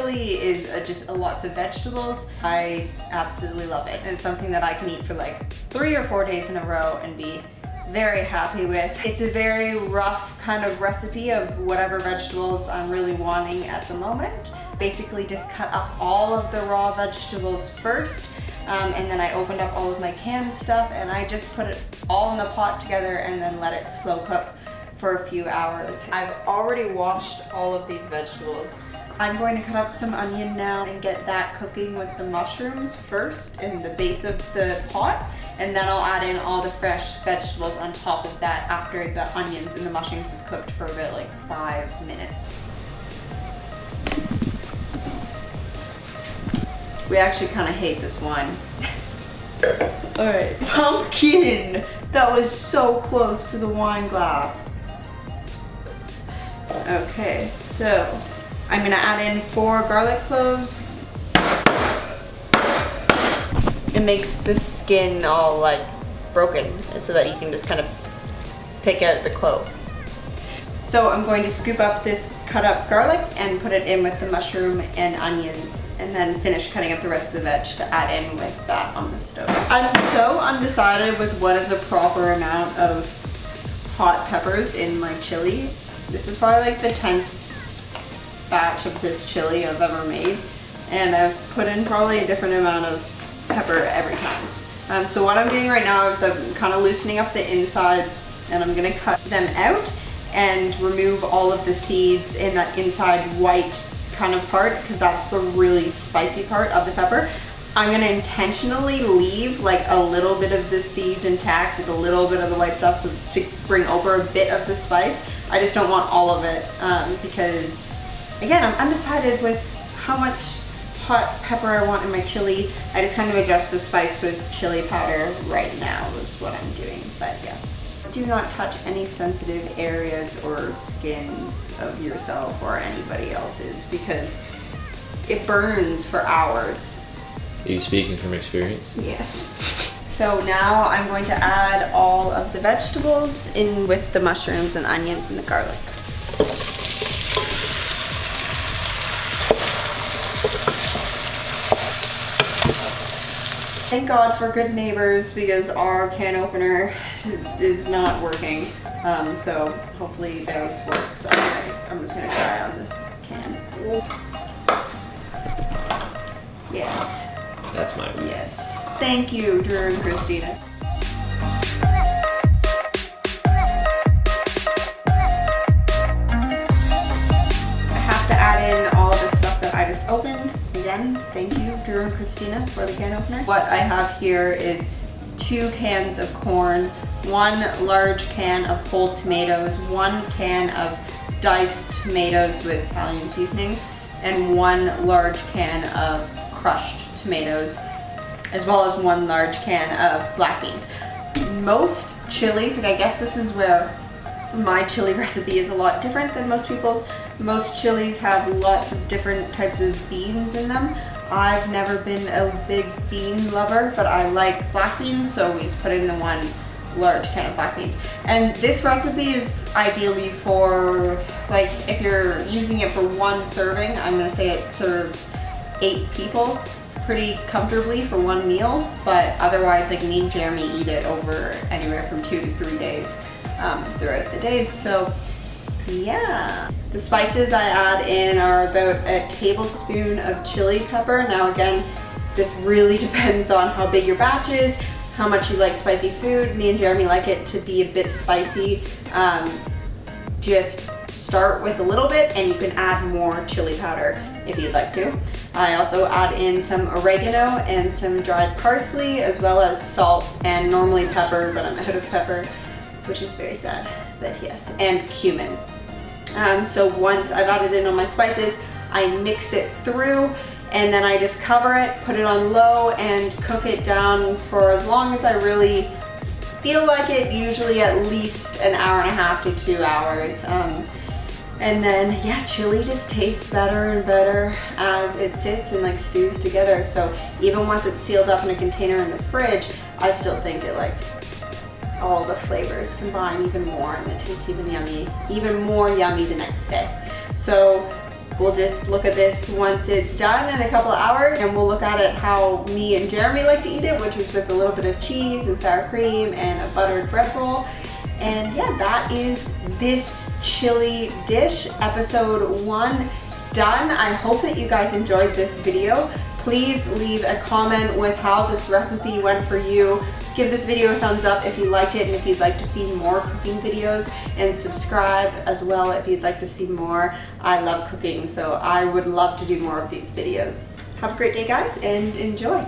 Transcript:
chili is just lots of vegetables. I absolutely love it. And it's something that I can eat for like 3 or 4 days in a row and be very happy with. It's a very rough kind of recipe of whatever vegetables I'm really wanting at the moment. Basically just cut up all of the raw vegetables first, and then I opened up all of my canned stuff and I just put it all in the pot together and then let it slow cook for a few hours. I've already washed all of these vegetables. I'm going to cut up some onion now and get that cooking with the mushrooms first in the base of the pot, and then I'll add in all the fresh vegetables on top of that after the onions and the mushrooms have cooked for about like 5 minutes. We actually kind of hate this wine. All right, pumpkin. That was so close to the wine glass. Okay, so I'm gonna add in 4 garlic cloves. It makes the skin all like broken so that you can just kind of pick out the clove. So I'm going to scoop up this cut up garlic and put it in with the mushroom and onions, and then finish cutting up the rest of the veg to add in with that on the stove. I'm so undecided with what is a proper amount of hot peppers in my chili. This is probably like the 10th batch of this chili I've ever made, and I've put in probably a different amount of pepper every time. So what I'm doing right now is I'm kind of loosening up the insides, and I'm gonna cut them out and remove all of the seeds in that inside white kind of part, because that's the really spicy part of the pepper. I'm gonna intentionally leave like a little bit of the seeds intact with a little bit of the white stuff, so to bring over a bit of the spice. I just don't want all of it because, again, I'm undecided with how much hot pepper I want in my chili. I just kind of adjust the spice with chili powder right now is what I'm doing, but yeah. Do not touch any sensitive areas or skins of yourself or anybody else's, because it burns for hours. Are you speaking from experience? Yes. So now I'm going to add all of the vegetables in with the mushrooms and onions and the garlic. Thank God for good neighbors, because our can opener is not working. So hopefully those work. So I'm just gonna try on this can. Yes. That's my way. Yes. Thank you, Drew and Christina. I have to add in all the stuff that I just opened. Again, thank you, Drew and Christina, for the can opener. What I have here is 2 cans of corn, 1 large can of whole tomatoes, 1 can of diced tomatoes with Italian seasoning, and 1 large can of crushed tomatoes, as well as 1 large can of black beans. Most chilies, and I guess this is where my chili recipe is a lot different than most people's. Most chilies have lots of different types of beans in them. I've never been a big bean lover, but I like black beans, so we just put in the 1 large can of black beans. And this recipe is ideally for, like, if you're using it for 1 serving, I'm gonna say it serves 8 people pretty comfortably for 1 meal, but otherwise, like, me and Jeremy eat it over anywhere from 2 to 3 days throughout the days. So yeah, the spices I add in are about a tablespoon of chili pepper. Now again, this really depends on how big your batch is, how much you like spicy food. Me and Jeremy like it to be a bit spicy. Just start with a little bit, and you can add more chili powder if you'd like to. I also add in some oregano and some dried parsley, as well as salt and normally pepper, but I'm out of pepper, which is very sad, but yes, and cumin. So once I've added in all my spices, I mix it through, and then I just cover it, put it on low, and cook it down for as long as I really feel like it, usually at least 1.5 to 2 hours. And then, yeah, chili just tastes better and better as it sits and like stews together. So even once it's sealed up in a container in the fridge, I still think it like all the flavors combine even more, and it tastes even more yummy the next day. So we'll just look at this once it's done in a couple of hours, and we'll look at it how me and Jeremy like to eat it, which is with a little bit of cheese and sour cream and a buttered bread roll. And yeah, that is this chili dish, episode 1 done. I hope that you guys enjoyed this video. Please leave a comment with how this recipe went for you. Give this video a thumbs up if you liked it and if you'd like to see more cooking videos, and subscribe as well if you'd like to see more. I love cooking, so I would love to do more of these videos. Have a great day, guys, and enjoy.